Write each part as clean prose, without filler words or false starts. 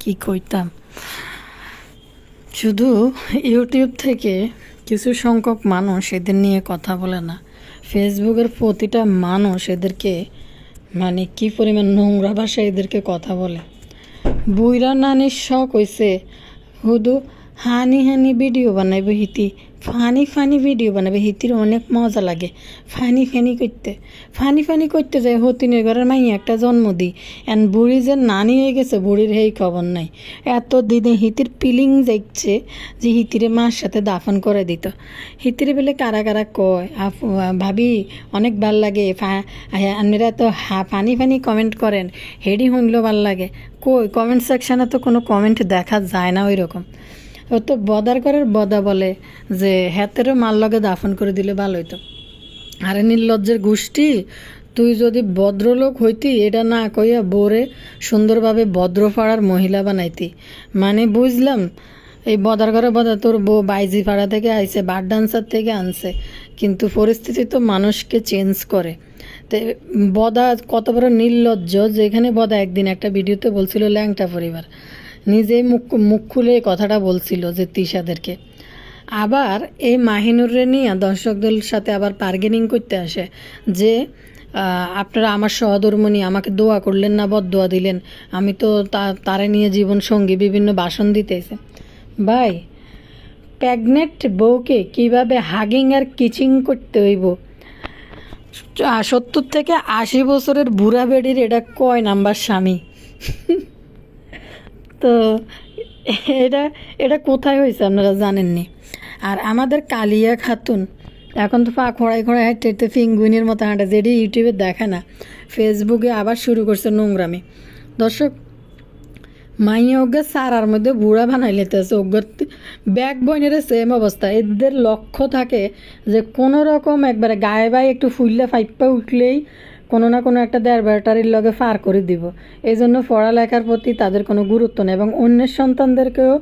কি কইতাম, শুধু ইউটিউব থেকে কিছু সংখ্যক মানুষ এদের নিয়ে কথা বলে না, ফেসবুকের প্রতিটা মানুষ এদেরকে মানে কি পরিমাণ নোংরা ভাষায় এদেরকে কথা বলে। বুইরা নানির শখ হইছে শুধু হানি হানি ভিডিও বানাইবে, ফানি ফানি ভিডিও বানাবে, হিতির অনেক মজা লাগে ফানি ফানি করতে যায়। হতিনের ঘরের মাই একটা জন্ম দিই এন বুড়ি যে নানি হয়ে গেছে বুড়ির এই খবর নাই। এত দিনে হিতির পিলিং যাইছে যে হিতিরে মার সাথে দাফন করে দিত। হিতিরে বলে কারা কারা কয় ভাবি অনেক ভাল লাগে, আপনারা তো ফানি ফানি কমেন্ট করেন, হেডি শুনলেও ভাল লাগে। কই কমেন্ট সেকশানে তো কোনো কমেন্ট দেখা যায় না ওই রকম। ও তো বদার করার বদা বলে যে হাতেরও মাল লগে দাফন করে দিলে ভালো হইতো। আরে নির্লজ্জের গোষ্ঠী, তুই যদি ভদ্রলোক হইতি এটা না কইয়া বোরে সুন্দরভাবে ভদ্রপাড়ার মহিলা বানাইতি। মানে বুঝলাম এই বদার ঘরে বদা তোর বউ বাইজি পাড়া থেকে আইছে, বার ডান্সার থেকে আনছে, কিন্তু পরিস্থিতি তো মানুষকে চেঞ্জ করে। তো বদা কত বড় নির্লজ্জ, যেখানে বদা একদিন একটা ভিডিওতে বলছিল ল্যাংটা পরিবার, নিজেই মুখ খুলে কথাটা বলছিল যে তিশাদেরকে। আবার এই মাহিনুরে নিয়ে দর্শকদের সাথে আবার বার্গেনিং করতে আসে যে আপনারা আমার সহধর্মণী, আমাকে দোয়া করলেন না, বদদোয়া দিলেন, আমি তো তারে নিয়ে জীবন সঙ্গী বিভিন্ন ভাষণ দিতেছে। ভাই, প্রেগনেন্ট বউকে কিভাবে হাগিং আর কিচিং করতে হইব, 70 থেকে 80 বছরের বুড়া বেডির এটা কয় নাম্বার স্বামী? তো এটা কোথায় হয়েছে আপনারা জানেননি। আর আমাদের কালিয়া খাতুন এখন তো পা খোঁড়ায় হাঁটতে হাঁটতে ফিঙ্গুইনের মতো হাঁটা, যেটি ইউটিউবে দেখে না, ফেসবুকে আবার শুরু করছে নোংরামি। দর্শক, মাইয়া ওগা সারার মধ্যে বুড়া বানাই লেতেছে, ওগর ব্যাক বইনের সেম অবস্থা। এদের লক্ষ্য থাকে যে কোনো রকম একবারে গায়ে বায়ে একটু ফুললে ফাইপা উঠলেই কোনো না কোনো একটা দেড় ব্যাটারির লগে ফার করে দিব। এই জন্য পড়ালেখার প্রতি তাদের কোনো গুরুত্ব নেই এবং অন্যের সন্তানদেরকেও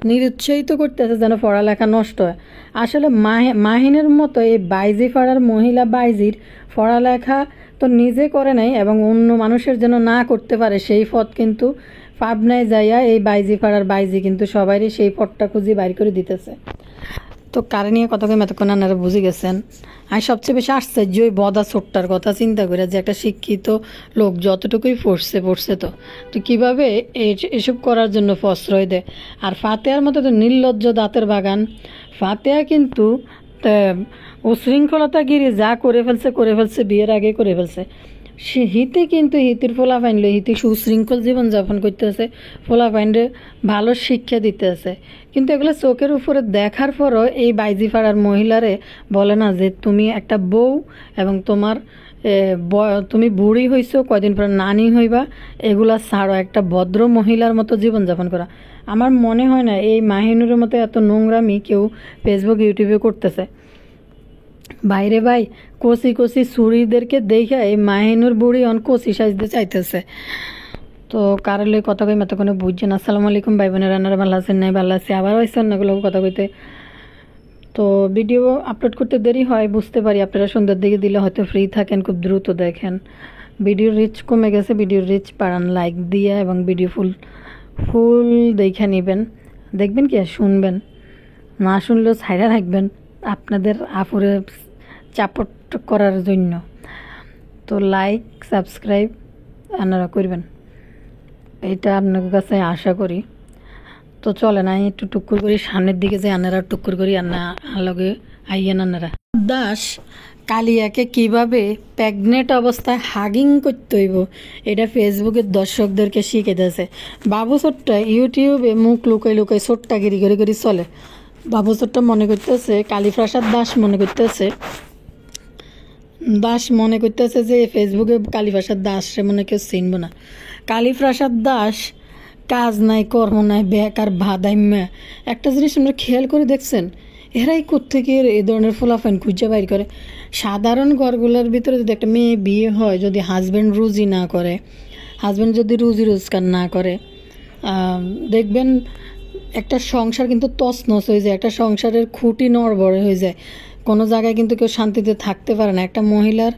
নিরুৎসাহিত করতেছে যেন পড়ালেখা নষ্ট হয়। আসলে মাহিনের মতো এই বাইজি পাড়ার মহিলা বাইজির পড়ালেখা তো নিজে করে নাই এবং অন্য মানুষের যেন না করতে পারে সেই পথ কিন্তু পাবনায় যাইয়া এই বাইজি পাড়ার বাইজি কিন্তু সবারই সেই পথটা খুঁজি বাইর করে দিতেছে। তো কারে নিয়ে কথা কই এতক্ষণ আপনারা বুঝে গেছেন। আমি সবচেয়ে বেশি আশ্চর্য ওই বদা ছোট্টার কথা চিন্তা করে, যে একটা শিক্ষিত লোক যতটুকুই পড়ছে তো কীভাবে এসব করার জন্য প্রশ্রয় দেয়। আর ফাতেহার মতো তো নির্লজ্জ দাঁতের বাগান। ফাতেহা কিন্তু উশৃঙ্খলতাগিরি যা করে ফেলছে বিয়ের আগে করে ফেলছে। সে হিতে কিন্তু হিতির ফোলা ফাইনলে হিতি সুশৃঙ্খল জীবনযাপন করতেছে, ফোলা ফাইনরে ভালো শিক্ষা দিতেছে, কিন্তু এগুলো চোখের উপরে দেখার পরও এই বাইজি পাড়ার মহিলারে বলে না যে তুমি একটা বউ এবং তোমার তুমি বুড়ি হইছো, কয়দিন পর নানি হইবা, এগুলা ছাড়ো, একটা ভদ্র মহিলার মতো জীবনযাপন করা। আমার মনে হয় না এই মাহিনুরের মতো এত নোংরামি কেউ ফেসবুক ইউটিউবে করতেছে। বাইরে ভাই, কচি চুরিদেরকে দেখে এই মাহিনুর বুড়ি অন কচি সাজতে চাইতেছে। তো কারলে কথা কই মাত্র কোনো বুঝছেন। আসসালামু আলাইকুম ভাই বোনেরা, আপনারা ভালো আছেন? নাই ভালো আছি, আবার হয়েছে অন্যগুলো কথা কইতে। তো ভিডিও আপলোড করতে দেরি হয় বুঝতে পারি, আপনারা সন্ধ্যার দিকে দিলে হয়তো ফ্রি থাকেন, খুব দ্রুত দেখেন। ভিডিওর রিচ কমে গেছে, ভিডিওর রিচ বাড়ান লাইক দিয়ে এবং ভিডিও ফুল দেখে নেবেন, দেখবেন কি শুনবেন, না শুনলেও ছাইরা রাখবেন আপনাদের আপুরে চাপট করার জন্য। তো লাইক সাবস্ক্রাইব আপনারা করবেন, এটা আপনার কাছে আশা করি। তো চলে না একটু টুকুর করি সামনের দিকে যে আনারা টুকুর করি লগে আইয়েন আনারা। দাস কালিয়াকে কিভাবে প্রেগনেন্ট অবস্থায় হাগিং করতে হইব এটা ফেসবুকের দর্শকদেরকে শিখে দিয়েছে। বাবু ছোট্টা ইউটিউবে মুখ লুকাই ছোট্টাগিরি করে চলে। বাবু ছোট্টা মনে করতেছে কালীপ্রসাদ দাস মনে করতেছে যে ফেসবুকে কালীপ্রসাদ দাসরে মনে কেউ চিনব না। কালীপ্রসাদ দাস কাজ নাই, কর্ম নাই, বেকার ভাদাইম্যা। একটা জিনিস আমরা খেয়াল করে দেখছেন, এরাই কোত্থেকে এই ধরনের ফলাফল খুঁজে বাইর করে। সাধারণ ঘরগুলোর ভিতরে যদি একটা মেয়ে বিয়ে হয়, যদি হাজব্যান্ড যদি রুজি রোজগার না করে, দেখবেন একটা সংসার কিন্তু তছনছ হয়ে যায়, একটা সংসারের খুঁটি নড়বড়ে হয়ে যায়, কোনো জায়গায় কিন্তু কেউ শান্তিতে থাকতে পারে না। একটা মহিলার,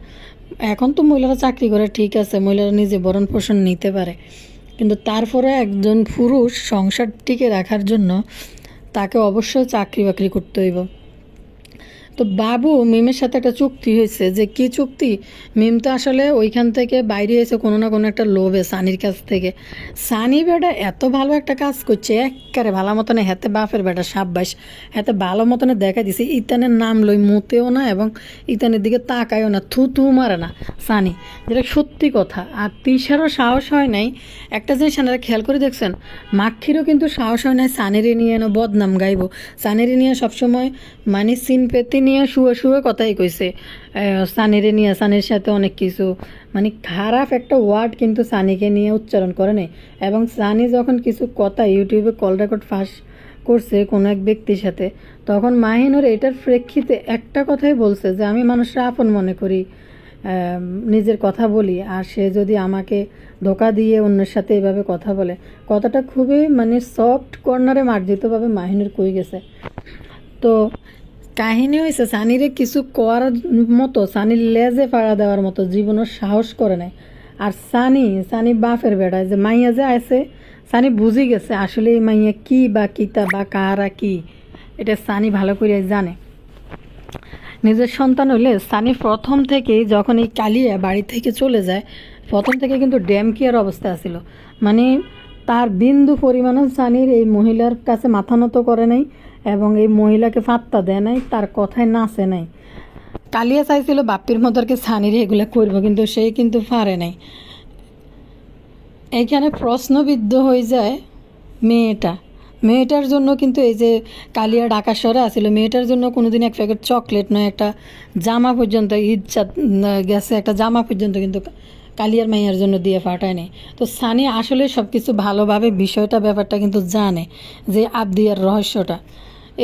এখন তো মহিলারা চাকরি করে ঠিক আছে, মহিলারা নিজে ভরণ পোষণ নিতে পারে, কিন্তু তারপরে একজন পুরুষ সংসার টিকে রাখার জন্য তাকে অবশ্যই চাকরি বাকরি করতে হইব। তো বাবু মিমের সাথে একটা চুক্তি হয়েছে, যে কি চুক্তি, মিম তো আসলে ওইখান থেকে বাইরে এসে কোনো না কোনো একটা লোভে সানির কাছ থেকে। সানি বেটা এত ভালো একটা কাজ করছে, একেবারে ভালো মতনে হাতে বাপের বেটা সাব্বাস, হাতে ভালো মতনে দেখা দিছে। ইতানের নাম লই মুতেও না এবং ইতানের দিকে তাকায়ও না, থু থু মারে না সানি, যেটা সত্যি কথা। আর তিশারও সাহস হয় নাই, একটা জিনিস আপনারা খেয়াল করে দেখছেন, মাক্ষিরও কিন্তু সাহস হয় নাই সানিরে নিয়ে এনে বদনাম গাইব। সানিরে নিয়ে সবসময় মানে সিনপেতি নিয়ে শুয়ে শুয়ে কথাই কইছে, সানিরে নিয়ে, সানির সাথে অনেক কিছু মানে খারাপ একটা ওয়ার্ড কিন্তু সানিকে নিয়ে উচ্চারণ করে নাই। এবং সানি যখন কিছু কথা ইউটিউবে কল রেকর্ড ফাঁস করছে কোনো এক ব্যক্তির সাথে, তখন মাহিনুর এটার প্রেক্ষিতে একটা কথাই বলছে যে আমি মানুষরা আপন মনে করি, নিজের কথা বলি, আর সে যদি আমাকে ধোকা দিয়ে অন্যের সাথে এভাবে কথা বলে। কথাটা খুবই মানে সফট কর্নারে মার্জিতভাবে মাহিনুর কই গেছে। তো কাহিনী হয়েছে সানিরে কিছু করার মতো, সানির লেজে ফাড়া দেওয়ার মতো জীবনের সাহস করে নাই। আর সানি বাপের বেড়ায় যে মাইয়া যে আছে, সানি বুঝি গেছে আসলে এই মাইয়া কি বা কিতা বা কারা কি, এটা সানি ভালো করে জানে। নিজের সন্তান হইলে সানি প্রথম থেকেই যখন এই কালিয়া বাড়ি থেকে চলে যায়, প্রথম থেকে কিন্তু ড্যাম কেয়ার অবস্থা ছিল, মানে তার বিন্দু পরিমাণও সানির এই মহিলার কাছে মাথা নত করে নাই এবং এই মহিলাকে পাত্তা দেয় নাই, তার কথায় নাচে নাই। কালিয়া চাইছিল বাপ্পির মতোকে সানির এগুলো করবো, কিন্তু সে কিন্তু পারে নাই। এইখানে প্রশ্নবিদ্ধ হয়ে যায় মেয়েটার জন্য কিন্তু এই যে কালিয়া ঢাকা শহরে আসছিল, মেয়েটার জন্য কোনোদিন এক প্যাকেট চকলেট নয়, একটা জামা পর্যন্ত ইচ্ছা গেছে, একটা জামা পর্যন্ত কিন্তু কালিয়ার মাইয়ার জন্য দিয়ে পাঠায় নেই। তো সানি আসলে সব কিছু ভালোভাবে বিষয়টা ব্যাপারটা কিন্তু জানে যে আবদিয়ার রহস্যটা,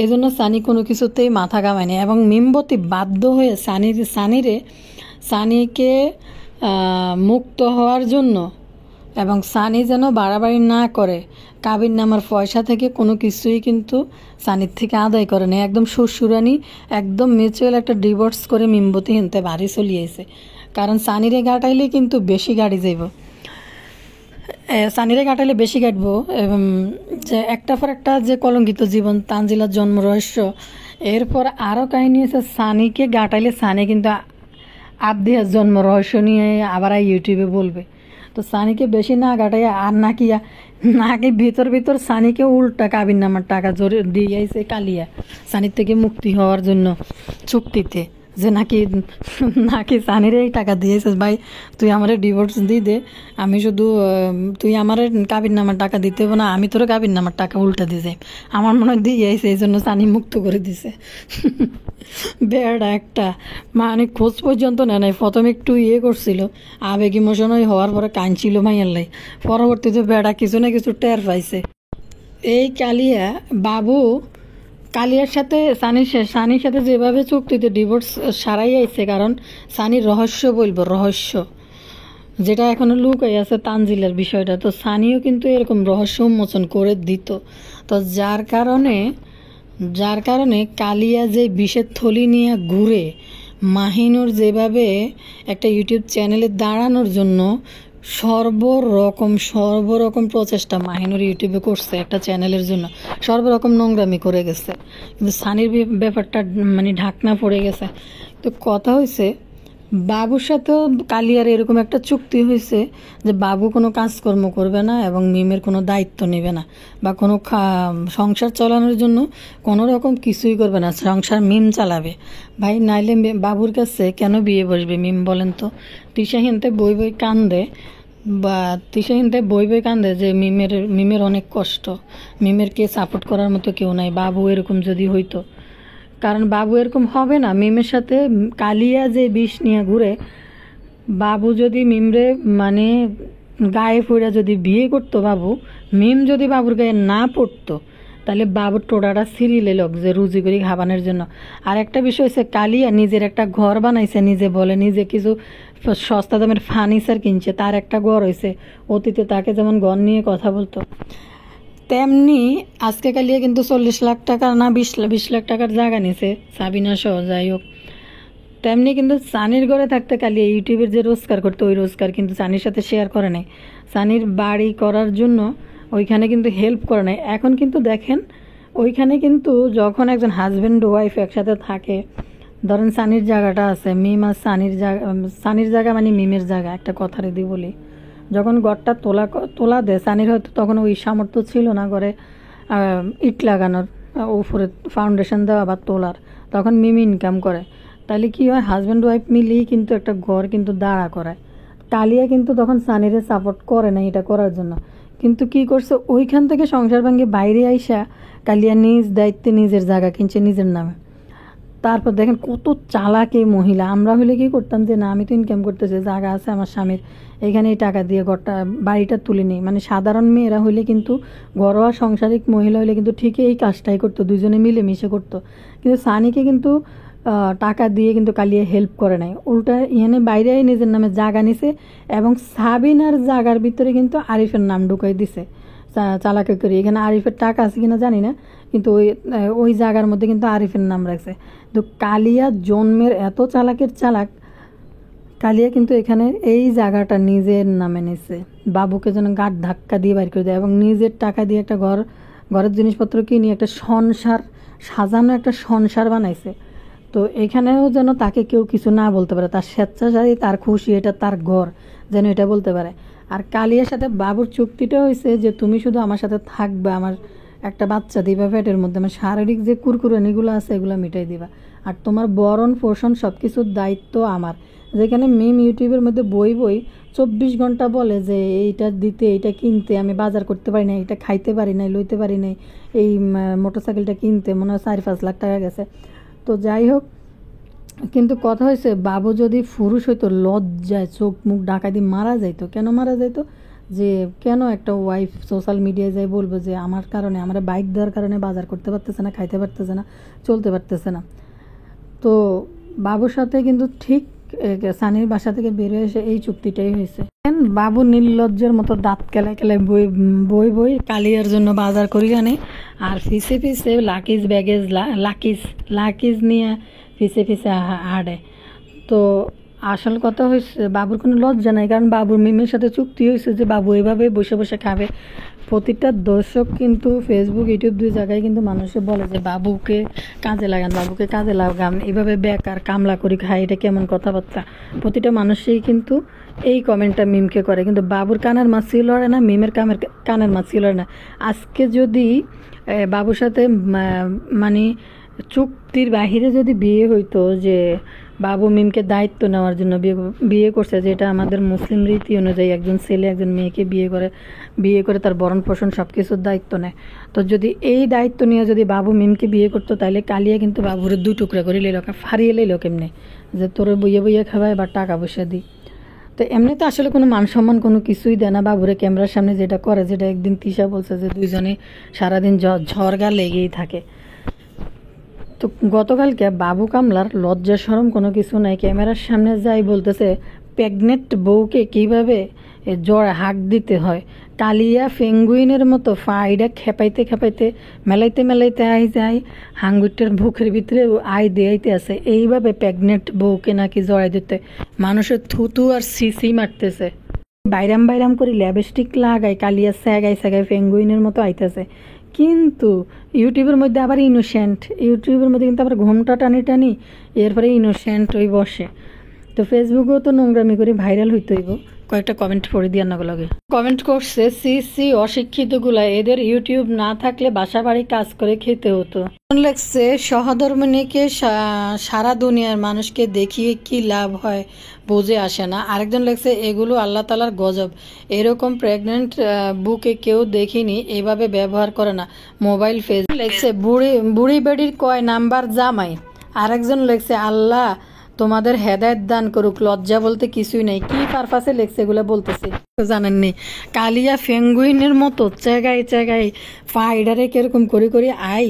এই জন্য সানি কোনো কিছুতেই মাথা ঘামায়নি। এবং মিমবতী বাধ্য হয়ে সানিকে মুক্ত হওয়ার জন্য, এবং সানি যেন বাড়াবাড়ি না করে, কাবির নামার পয়সা থেকে কোনো কিছুই কিন্তু সানির থেকে আদায় করে নেই। একদম সুরসুরানি, একদম মিউচুয়াল একটা ডিভোর্স করে মিমবতী হিনতে বাড়ি চলিয়েছে। কারণ সানিরে ঘাটাইলে কিন্তু বেশি গাড়ি যাইব, সানিরে ঘাটাইলে বেশি কাটবো। এবং যে একটা পর একটা যে কলঙ্কিত জীবন, তানজিলার জন্ম রহস্য, এরপর আরও কাহিনী হয়েছে সানিকে ঘাটাইলে সানি কিন্তু আবদিয়ার জন্ম রহস্য নিয়ে আবার ইউটিউবে বলবে। তো সানিকে বেশি না ঘাটাইয়া আর নাকি ভিতর সানিকে উল্টা কাবির নামার টাকা জোরে দিয়ে আইছে কালিয়া সানির থেকে মুক্তি হওয়ার জন্য চুক্তিতে, যে নাকি সানিরে এই টাকা দিয়েছিস, ভাই তুই আমারে ডিভোর্স দিয়ে দে, আমি শুধু তুই আমারে কাবির নামার টাকা দিতে হবে না, আমি তোর কাবির নামার টাকা উল্টা দিছে। আমার মনে হয় দিয়ে আইছে, এই জন্য সানি মুক্ত করে দিছে। বেড়া একটা, মানে খোঁজ পর্যন্ত নেয় নাই। প্রথমে একটু করছিল, আবেগ ইমোশনাল হওয়ার পরে কাঁদছিল মাইয়াল্লাই, পরবর্তীতে বেড়া কিছু না কিছু টের পাইছে। এই কালিয়ার সাথে সানির সাথে যেভাবে চুক্তিতে ডিভোর্স সারাই আইছে, কারণ সানির রহস্য যেটা এখনো লুকাই আছে তানজিলের বিষয়টা, তো সানিও কিন্তু এরকম রহস্য উন্মোচন করে দিত। তো যার কারণে কালিয়া যে বিষের থলি নিয়ে ঘুরে, মাহিনুর যেভাবে একটা ইউটিউব চ্যানেলে দাঁড়ানোর জন্য সর্বরকম প্রচেষ্টা মাহিনুর ইউটিউবে করছে একটা চ্যানেলের জন্য, সর্বরকম নোংরামি করে গেছে, কিন্তু সানির ব্যাপারটা মানে ঢাকনা পড়ে গেছে। তো কথা হয়েছে বাবুর সাথেও কালিয়ার এরকম একটা চুক্তি হয়েছে যে বাবু কোনো কাজকর্ম করবে না এবং মিমের কোনো দায়িত্ব নেবে না, বা কোনো সংসার চালানোর জন্য কোনো রকম কিছুই করবে না, সংসার মিম চালাবে। ভাই নাইলে বাবুর কাছে কেন বিয়ে বসবে মিম বলেন তো? তিশা হিনতে বই কান্দে যে মিমের অনেক কষ্ট, মিমেরকে সাপোর্ট করার মতো কেউ নাই। বাবু এরকম যদি হইতো, কারণ বাবু এরকম হবে না। মিমের সাথে কালিয়া যে বিষ নিয়ে ঘুরে, বাবু যদি মিমরে মানে গায়ে পড়ে যদি বিয়ে করতো, মিম যদি বাবুর গায়ে না পড়তো, তাহলে বাবুর টোড়াটা সিরিলে লোক যে রুজি করি খাবানোর জন্য। আর একটা বিষয় হচ্ছে কালিয়া নিজের একটা ঘর বানাইছে, নিজে কিছু সস্তা দামের ফার্নিচার কিনছে, তার একটা ঘর হয়েছে। অতীতে তাকে যেমন ঘর নিয়ে কথা বলতো, তেমনি আজকে কালিয়া কিন্তু 40 লাখ টাকা না 20 লাখ টাকার জায়গা নিছে, সাবিনা সহ। যাই হোক, তেমনি কিন্তু সানির ঘরে থাকতে কালিয়া ইউটিউবের যে রোজগার করতো ওই রোজগার কিন্তু সানির সাথে শেয়ার করে নাই। সানির বাড়ি করার জন্য ওইখানে কিন্তু হেল্প করে নাই। এখন কিন্তু দেখেন ওইখানে কিন্তু যখন একজন হাজব্যান্ড ওয়াইফ একসাথে থাকে, ধরেন সানির জায়গাটা আছে, মিম আর সানির জায়গা মানে মিমের জায়গা, একটা কথা রেদি বলি, যখন ঘরটা তোলা দেয় সানির হয়তো তখন ওই সামর্থ্য ছিল না ঘরে ইট লাগানোর, উপরে ফাউন্ডেশন দেওয়া বা তোলার, তখন মিম ইনকাম করে। তাহলে কি হয়, হাজব্যান্ড ওয়াইফ মিলিয়ে কিন্তু একটা ঘর কিন্তু দাঁড়া করায়। কালিয়া কিন্তু তখন সানিরে সাপোর্ট করে না এটা করার জন্য, কিন্তু কি করছে ওইখান থেকে সংসার ভাঙ্গে বাইরে আইসা কালিয়া নিজ দায়িত্বে নিজের জায়গা কিনছে নিজের নামে। তারপর দেখেন কত চালাক এই মহিলা। আমরা হলে কি করতাম যে না আমি তো ইনকাম করতেছি, জায়গা আছে আমার স্বামীর, এখানে এই টাকা দিয়ে ঘরটা বাড়িটা তুলে নিই। মানে সাধারণ মেয়েরা হইলে কিন্তু, ঘরোয়া সংসারিক মহিলা হইলে কিন্তু ঠিকই এই কাজটাই করতো, দুজনে মিলেমিশে করতো। কিন্তু সানিকে কিন্তু টাকা দিয়ে কিন্তু কালিয়ে হেল্প করে নাই, উল্টা ইহানে বাইরে নিজের নামে জায়গা নিছে এবং সাবিনার জায়গার ভিতরে কিন্তু আরিফের নাম ঢুকাই দিছে চালাকি করে। এখানে আরিফের টাকা আছে কিনা জানি না, কিন্তু ওই জায়গার মধ্যে কিন্তু আরিফের নাম রাখছে। তো কালিয়া জন্মের এত চালাকের চালাক, কালিয়া কিন্তু এখানে এই জায়গাটা নিজের নামে নিছে, বাবুকে যেন গাঁট ধাক্কা দিয়ে বাইর করে দেয় এবং নিজের টাকা দিয়ে একটা ঘরের জিনিসপত্র কিনে একটা সংসার সাজানো, একটা সংসার বানাইছে। তো এখানেও যেন তাকে কেউ কিছু না বলতে পারে, তার স্বেচ্ছাচারী, তার খুশি, এটা তার ঘর, যেন এটা বলতে পারে। আর কালিয়ার সাথে বাবুর চুক্তিটা হয়েছে যে তুমি শুধু আমার সাথে থাকবে, আমার একটা বাচ্চা দিবা পেটের মধ্যে, আমার শারীরিক যে কুরকুরানিগুলো আছে এগুলো মিটাই দিবা, আর তোমার বরণ পোষণ সব কিছুর দায়িত্ব আমার। যেখানে মিম ইউটিউবের মধ্যে বই 24 ঘন্টা বলে যে এইটা দিতে, এইটা কিনতে, আমি বাজার করতে পারি না, এটা খাইতে পারি নাই, লইতে পারি নাই, এই মোটরসাইকেলটা কিনতে মনে হয় 4-5 লাখ টাকা গেছে। তো যাই হোক, কিন্তু কথা হয়েছে বাবু যদি পুরুষ হইতো লজ্জায় চোখ মুখ ঢাকা দিয়ে মারা যাইতো। কেন মারা যাইতো, যে কেন একটা ওয়াইফ সোশ্যাল মিডিয়ায় যাই বলবো যে আমার কারণে, আমার বাইক দেওয়ার কারণে বাজার করতে পারতেছে না, খাইতে পারতেছে না, চলতে পারতেছে না। তো বাবুর সাথে কিন্তু ঠিক সানির বাসা থেকে বেরিয়ে এসে এই চুক্তিটাই হয়েছে। বাবু নির্লজ্জের মতো দাঁত কেলায় কেলায় বই কালিয়ার জন্য বাজার করি আনে, আর ফিসে ফিসে লাকিজ ব্যাগেজ লাকিজ নিয়ে ফিসে ফিসে হাঁটে। তো আসল কথা হয়েছে বাবুর কোনো লজ্জা নাই, কারণ বাবুর মিমের সাথে চুক্তি হয়েছে যে বাবু এভাবে বসে বসে খাবে। প্রতিটা দর্শক কিন্তু ফেসবুক ইউটিউব দুই জায়গায় কিন্তু মানুষে বলে যে বাবুকে কাজে লাগান, এভাবে বেকার কামলা করি খায়, এটা কেমন কথাবার্তা। প্রতিটা মানুষই কিন্তু এই কমেন্টটা মিমকে করে, কিন্তু বাবুর কানের মাছি লড়ে না, মিমের কানের মাছি লড়ে না। আজকে যদি বাবুর সাথে মানে চুক্তির বাহিরে যদি বিয়ে হইতো, যে বাবু মিমকে দায়িত্ব নেওয়ার জন্য বিয়ে করছে, যেটা আমাদের মুসলিম রীতি অনুযায়ী একজন ছেলে একজন মেয়েকে বিয়ে করে তার ভরণ পোষণ সব কিছুর দায়িত্ব নেয়। তো যদি এই দায়িত্ব নিয়ে যদি বাবু মিমকে বিয়ে করতো, তাহলে কালিয়া কিন্তু বাবুরে 2 টুকরা করে লইল, ফারিয়ে লইল কেমনে, যে তোর বইয়ে খাওয়ায় বা টাকা পয়সা দিই। তো এমনি তো আসলে কোনো মান সম্মান কোনো কিছুই দেয় না বাবুরে ক্যামেরার সামনে যেটা করে, যেটা একদিন তিশা বলছে যে দুইজনে সারাদিন ঝড়গা লেগেই থাকে। তো গতকালকে বাবু কামলার লজ্জা শরম কোনো কিছু নাই, ক্যামেরার সামনে যাই বলতেছে প্রেগনেন্ট বউকে কীভাবে জড়ে হাঁক দিতে হয়। কালিয়া পেঙ্গুইনের মতো ফাইডা খেপাইতে মেলাইতে আই যায়, হাঙ্গুরটার বুকের ভিতরে আয় দিয়াইতে আছে। এইভাবে প্রেগনেন্ট বউকে নাকি জড়াই দিতে মানুষের থুতু আর সিসি মারতেছে। বাইরাম করে ল্যাপস্টিক লাগায় কালিয়া স্যাগাই পেঙ্গুইনের মতো আইতেছে। কিন্তু ইউটিউবের মধ্যে আবার ইউটিউবের মধ্যে কিন্তু আবার ঘোমটা টানি এরপরে ইনোসেন্ট ওই বসে। তো ফেসবুকেও তো নোংরামি করে ভাইরাল হইতে হইব। কয়েকটা কমেন্ট পড়ে দিয়ে লাগে কমেন্ট করছে সি অশিক্ষিতগুলা, এদের ইউটিউব না থাকলে বাসা বাড়ি কাজ করে খেতে হতো। লেখছে সহধর্মিনীকে সারা দুনিয়ার মানুষকে দেখিয়ে কি লাভ হয় বুঝে আসে না। আরেকজন লেখছে এগুলো আল্লাহ তালার গজব, এরকম প্রেগনেন্ট বুকে কেউ দেখিনি, এভাবে ব্যবহার করে না মোবাইল। ফেস লেখছে বুড়ি বেডির কয় নাম্বার জামাই। আরেকজন লেখছে আল্লাহ তোমাদের হেদায়েত দান করুক, লজ্জা বলতে কিছুই নেই। কি পারপাসে লেখছে এগুলো বলতেছি জানেননি। কালিয়া পেঙ্গুইনের মতো জায়গায় ফাইডারে কিরকম করে আই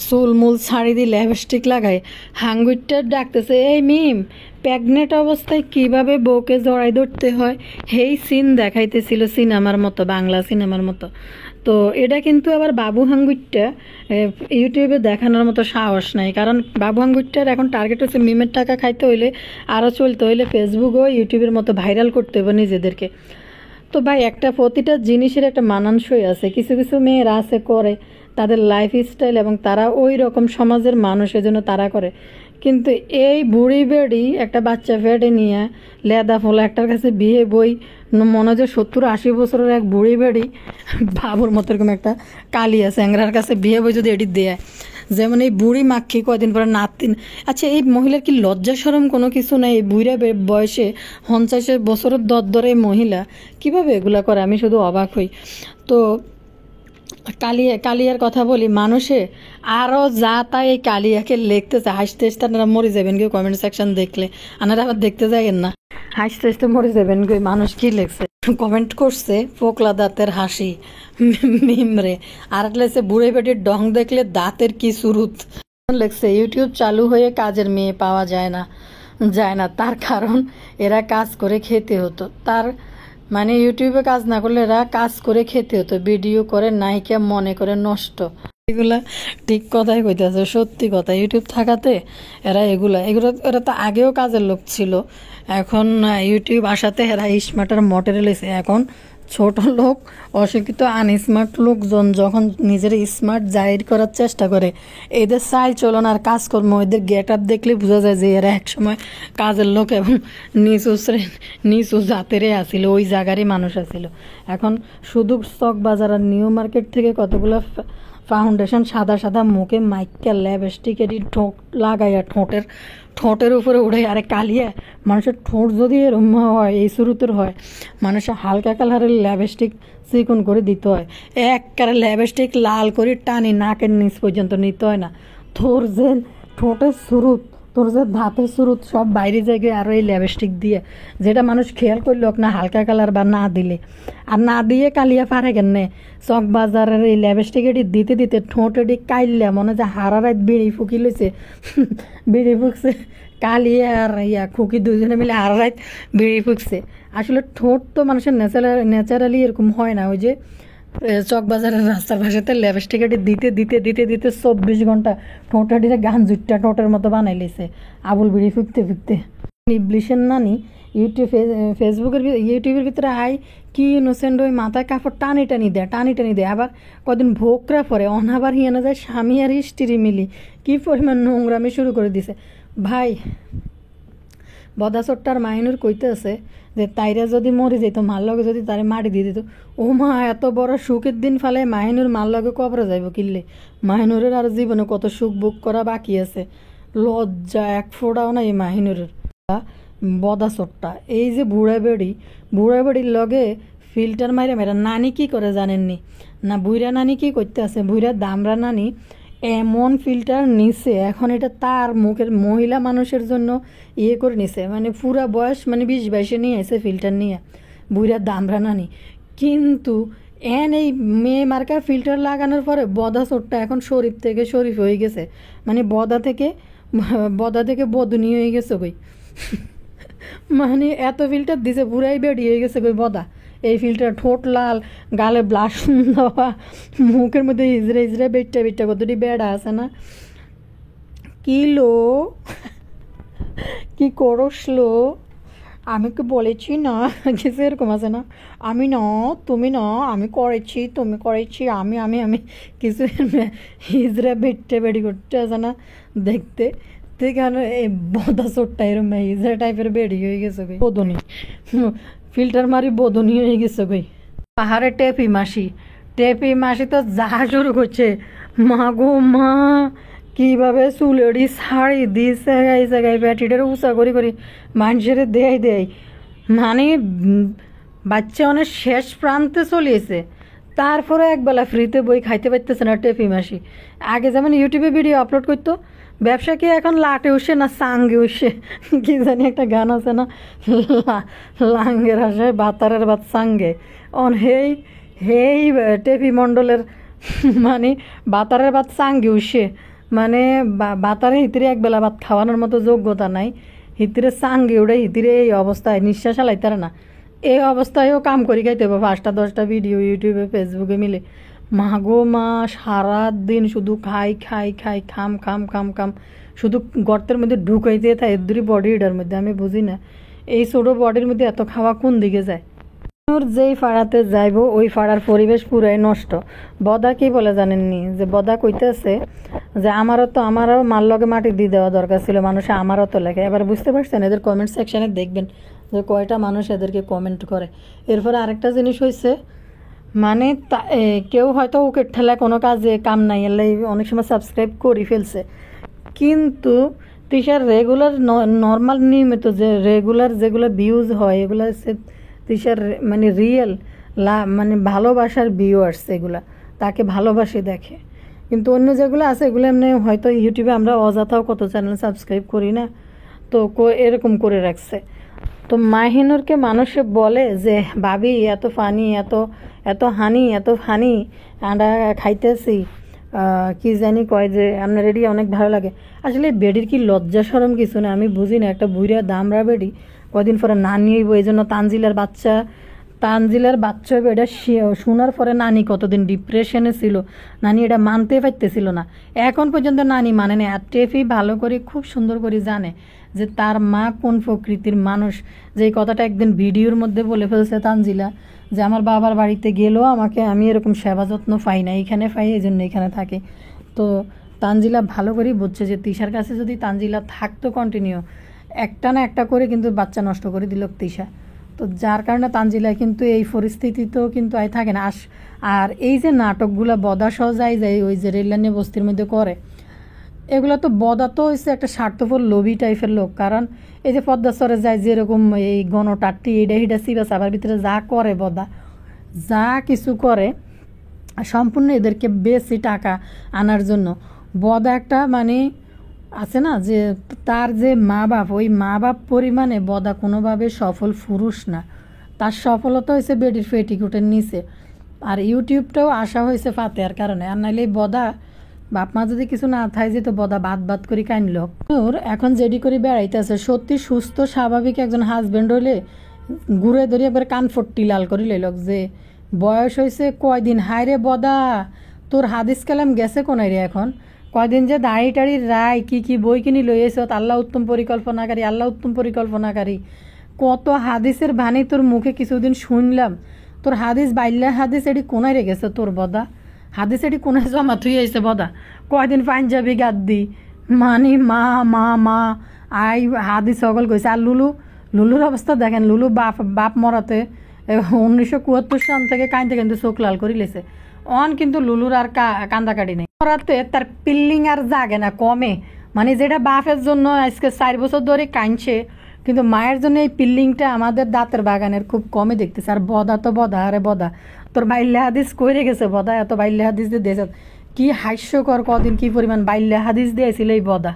চুল মুল ছাড়ি দিয়ে ল্যাপস্টিক লাগায় হাঙ্গুইটার ডাকতেছে এই মিম প্রেগনেন্ট অবস্থায় কিভাবে বউকে জড়াই ধরতে হয়, সেই সিন দেখাইতেছিল সিনেমার মতো, বাংলা সিনেমার মতো। তো এটা কিন্তু আবার বাবু হাঙ্গুইটটা ইউটিউবে দেখানোর মতো সাহস নাই, কারণ বাবু হাঙ্গুইটটার এখন টার্গেট হচ্ছে মিমের টাকা খাইতে হইলে, আরও চলতে হইলে ফেসবুকও ইউটিউবের মতো ভাইরাল করতে হবে নিজেদেরকে। তো ভাই একটা প্রতিটা জিনিসের একটা মানানসই আছে, কিছু কিছু মেয়েরা আছে করে তাদের লাইফস্টাইল এবং তারা ওই রকম সমাজের মানুষ, এজন্য তারা করে। কিন্তু এই বুড়ি বেড়ি একটা বাচ্চা ফেটে নিয়ে লেদা ফোলা একটার কাছে বিয়ে বই, মনে হয় যে 70-80 বছরের এক বুড়ি বেড়ি বাবুর মতো এরকম একটা কালিয়া স্যাংরার কাছে বিয়ে বই যদি এটি দেয়, যেমন এই বুড়ি মাক্ষী কয়দিন পরে নাতিন। আচ্ছা এই মহিলার কি লজ্জা সরম কোনো কিছু নাই? এই বুড়া বয়সে 50 বছরের দরদরে মহিলা কিভাবে এগুলা করে, আমি শুধু অবাক হই। তো কালিয়ার কথা বলি, মানুষে আরও যা তাই এই কালিয়াকে লিখতেছে, হাসতে হাসতে আপনারা মরে যাবেন কেউ কমেন্ট সেকশন দেখলে, আপনারা আবার দেখতে যাবেন না, হাসতে হাসতে মরে যাবেন কেউ। মানুষ কি লিখছে কমেন্ট করছে, পোকলা দাঁতের হাসি মিমরে, আর লেগছে বুড়ে বেটির ডং দেখলে দাঁতের কি সুরুত লেগছে। ইউটিউব চালু হয়ে কাজের মেয়ে পাওয়া যায় না, তার কারণ এরা কাজ করে খেতে হতো। তার মানে ইউটিউবে কাজ না করলে এরা কাজ করে খেতে হতো, ভিডিও করে নায়িকা মনে করে নষ্ট। এগুলা ঠিক কথাই কইতেছে, সত্যি কথা। ইউটিউব থাকাতে এগুলো এরা তো আগেও কাজের লোক ছিল, এখন ইউটিউব আসাতে এরা স্মার্টার মটেরিয়াল এসে এখন ছোট লোক, অশিক্ষিত আনস্মার্ট লোকজন যখন নিজের স্মার্ট জাহির করার চেষ্টা করে, এদের চাল চলন আর কাজকর্ম, এদের গেট আপ দেখলে বোঝা যায় যে এরা একসময় কাজের লোক এবং নিচু জাতেরই আসিল, ওই জায়গারই মানুষ আসিল। এখন শুধু স্টক বাজার আর নিউ মার্কেট থেকে কতগুলো ফাউন্ডেশন সাদা সাদা মুখে মাইকা ল্যাবস্টিকের ঠোঁট লাগাইয়া ঠোঁটের উপরে উঠে, আরে কালিয়া মানুষের ঠোঁট যদি এরম হয়, এই শুরুতের হয়, মানুষের হালকা কালারের ল্যাবস্টিক চিকন করে দিতে হয়, একবারে ল্যাবস্টিক লাল করে টানি নাকের নিচ পর্যন্ত নিতে হয় না। তোর যে ঠোঁটের শুরুত, তোর যে দাঁতের শুরুত সব বাইরে জায়গায় আরও এই ল্যাবস্টিক দিয়ে, যেটা মানুষ খেয়াল করলো না হালকা কালার বা না দিলে, আর না দিয়ে কালিয়া পারে কেন চক বাজারের এই ল্যাবস্টিক এটি দিতে দিতে ঠোঁট এটি কাইলে মনে হয় যে হারা রাত বিড়ি ফুকি লইছে, বিড়ি ফুকছে কালিয়া আর খুকি দুজনে মিলে হারা রাত বিড়ি ফুকছে। আসলে ঠোঁট তো মানুষের ন্যাচারালি এরকম হয় না, ওই যে চকবাজারের রাস্তার ভাষাতে ল্যাবস্টিক এটি দিতে দিতে দিতে দিতে 24 ঘন্টা ঠোঁটাটিতে গান জুটটা ঠোঁটের মতো বানাই লিছে আবুল বিড়ি ফুকতে ফুকতে। ইবলিশের নানি ইউটিউবের ভিতরে কি ইনোসেন্ট ওই মাথায় কাপড় টানি টানি দেয়, আবার কদিন ভোকরা পরে অনাবার হিয়ানো যায় স্বামী আর স্ত্রী মিলি কি পরিমাণ নোংরামি শুরু করে দিছে। ভাই বদাচট্টার মাইনুর কইতে আছে যে তাইরা যদি মরে যেত মার লগে যদি তারে মাটি দিয়ে দিত, ও মা এত বড় সুখের দিন ফালে মাহিনুর মার লগে কবরে যাইব কিনলে, মাহিনুরের আর জীবনে কত সুখ বুক করা বাকি আছে, লজ্জা এক ফোড়াও না এই মাহিনুরের। বদাচট্টা এই যে বুড়া বেড়ির লগে ফিল্টার মাইরা নানি কি করে জানেননি না, বুইরা নানি কি করতে আছে, বুইরা দামরা নানি এমন ফিল্টার নিছে এখন, এটা তার মুখের মহিলা মানুষের জন্য করে নিছে, মানে পুরা বয়স মানে 20-22 নিয়ে এসে ফিল্টার নিয়ে বুইরা দামরা নানি। কিন্তু এই মেয়ে মার্কা ফিল্টার লাগানোর পরে বদাচট্টা এখন শরীফ থেকে শরীফ হয়ে গেছে, মানে বদা থেকে বদনি হয়ে গেছে কই মানে এত ফিল্টার দিছে পুরাই বেড়ি হয়ে গেছে কই বদা। এই ফিল্টার ঠোঁট লাল, গালে ব্লাশ দেওয়া, মুখের মধ্যে ইজরা বেটটা কতটি বেড়া আছে না, কি করসলো আমি কি বলেছি না, কিছু এরকম আছে না, আমি না তুমি না, আমি করেছি তুমি করেছি, আমি আমি আমি কিছু ইজরা বেড়ি করতে আছে না দেখতে, ঠিক আছে। এই বদা চোটটা এরম ইজরা টাইপের বেড়ি হয়ে গেছে বদনি, ফিল্টার মারি বদনি হয়ে গেছে কই। পাহাড়ে টেপি মাসি তো যা শুরু করছে, মা গো মা কীভাবে চুলেড়ি শাড়ি দিছে জায়গায় প্যাটিটার উঁচা করি মানুষের দেয়, মানে বাচ্চা অনেক শেষ প্রান্তে চলিয়েছে, তারপরে একবেলা ফ্রিতে বই খাইতে পারতেছে না টেপি মাসি। আগে যেমন ইউটিউবে ভিডিও আপলোড করতো, ব্যবসা কি এখন লাটে উঠছে না সাঙ্গে উঠছে, কি জানি একটা গান আছে না, লাঙ্গের হাসে বাতারের বাত সাঙ্গে, হেই টেপি মণ্ডলের মানে বাতারের ভাত সাঙ্গে উঠছে, মানে বাতারে হিতিরে একবেলা ভাত খাওয়ানোর মতো যোগ্যতা নাই, হিতিরে সাঙ্গে উঠে হিতিরে এই অবস্থায় নিঃশ্বাস হালাইতারে না, এই অবস্থায়ও কাম করি খাইতে হবে 5টা 10টা ভিডিও ইউটিউবে ফেসবুকে মিলে, মাগো মা, সারা দিন শুধু খাই খাই খাই, খাম খাম খাম খাম, শুধু গর্তের মধ্যে ঢুকাইতে থাকে এদুরি বডিটার মধ্যে। আমি বুঝি না এই ছোটো বডির মধ্যে এত খাওয়া কোন দিকে যায়। ওর যেই ফাড়াতে যাইব ওই ফাড়ার পরিবেশ পুরাই নষ্ট। বদা কি বলে জানেননি, যে বদা কইতেছে যে আমারও মার লগে মাটি দিয়ে দেওয়া দরকার ছিল, মানুষে আমারও তো লেখে। এবার বুঝতে পারছেন, এদের কমেন্ট সেকশানে দেখবেন যে কয়টা মানুষ এদেরকে কমেন্ট করে। এরপরে আরেকটা জিনিস হয়েছে, মানে কেউ হয়তো ওকে ঠেলায় কোনো কাজে কাম নাই, এলাই অনেক সময় সাবস্ক্রাইব করে ফেলছে, কিন্তু তৃষার রেগুলার নর্মাল নিয়মিত যে রেগুলার যেগুলো ভিউজ হয় এগুলো হচ্ছে তৃষার মানে রিয়েল মানে ভালোবাসার ভিউয়ার্স, এগুলা তাকে ভালোবাসে দেখে। কিন্তু অন্য যেগুলো আছে এগুলো এমনি হয়তো ইউটিউবে আমরা অযথাও কত চ্যানেল সাবস্ক্রাইব করি না, তো এরকম করে রাখছে। তো মাহিনুরকে মানুষে বলে যে ভাবি এত ফানি, এত এত এত ফানি, আমরা খাইতেছি কি জানি কয় যে আপনার রেডি অনেক ভালো লাগে। আসলে বেডির কি লজ্জা সরম কিছু না, আমি বুঝি না। একটা বুড়িয়া দামরা বেডি কদিন পরে নানি হইব, এই জন্য তানজিলার বাচ্চা হবে, এটা শোনার পরে নানি কতদিন ডিপ্রেশনে ছিল, নানি এটা মানতে পারতেছিল না। এখন পর্যন্ত নানি মানে না। আর টেফি ভালো করে খুব সুন্দর করে জানে যে তার মা কোন প্রকৃতির মানুষ, যে কথাটা একদিন ভিডিওর মধ্যে বলে ফেলছে তানজিলা, যে আমার বাবার বাড়িতে গেলেও আমি এরকম সেবা যত্ন পাই না, এখানে পাই, এই জন্য এখানে থাকি। তো তানজিলা ভালো করেই বুঝছে যে তিশার কাছে যদি তানজিলা থাকতো কন্টিনিউ, একটা না একটা করে কিন্তু বাচ্চা নষ্ট করে দিল তিশা। তো যার কারণে তানজিলা কিন্তু এই পরিস্থিতিতেও কিন্তু থাকে না। আর এই যে নাটকগুলো বদা সহ যায় ওই যে রেললাইনে বস্তির মধ্যে করে, এগুলো তো বদা তো হচ্ছে একটা স্বার্থপর লোভী টাইপের লোক। কারণ এই যে পদ্মাচরে যায় যেরকম এই গণটাট্টি এইটা হিটা সিবা সাবার ভিতরে যা করে বদা, যা কিছু করে সম্পূর্ণ এদেরকে বেশি টাকা আনার জন্য। বদা একটা মানে আছে না যে তার যে মা বাপ, ওই মা বাপ পরিমাণে বদা কোনোভাবে সফল পুরুষ না। তার সফলতা হয়েছে বেডির পেটিকুটের নিচে। আর ইউটিউবটাও আসা হয়েছে ফাতেহার কারণে, আর নাইলে বদা বাপ মা যদি কিছু না থাই যেত বদা বাদ করে কাইনল। ওর এখন যেডি করে বেড়াইতেছে, সত্যি সুস্থ স্বাভাবিক একজন হাজবেন্ড হইলে ঘুরে ধরে একবার কানফট্টি লাল করে লইলক যে বয়স হয়েছে কয়দিন। হায় রে বদা, তোর হাদিস কালাম গেছে কোনায় রে এখন? কয়দিন যে দাড়ি টাড়ি রায় কি বই কিনি লইয়েছ, আল্লাহ উত্তম পরিকল্পনাকারী, আল্লাহ উত্তম পরিকল্পনাকারী, কত হাদিসের ভানি তোর মুখে কিছুদিন শুনলাম। তোর হাদিস বাইল্লা হাদিস এটি কোনায় রে গেছে তোর বদা? হাদিস এটি কোনায় জমা থুই আইছে বদা? কয়দিন পাঞ্জাবি গাদ্দি মানি মা মা মা আই হাদিস সকল কইছে। আর লুলুর অবস্থা দেখেন, লুলু বাপ মরাতে 1974 সাল থেকে কাঁদতে চোখ লাল করে লেছে। অন কিন্তু লুলুর আর কান্দাকাটি নেই, মরাতে তার পিল্লিং আর জাগে না কমে। মানে যেটা বাপের জন্য আজকে 4 বছর ধরে কাঁদছে, কিন্তু মায়ের জন্য এই পিল্লিংটা আমাদের দাঁতের বাগানের খুব কমে দেখতেছে। আর বদা তো বদা, আরে বদা তোর বাইল্লা হাদিস কইরে গেছে বদা, এত বাইল্লা হাদিস দিয়ে দিয়েছে কি হাস্যকর। কদিন কি পরিমাণ বাইল্লা হাদিস দিয়েছিল এই বদা।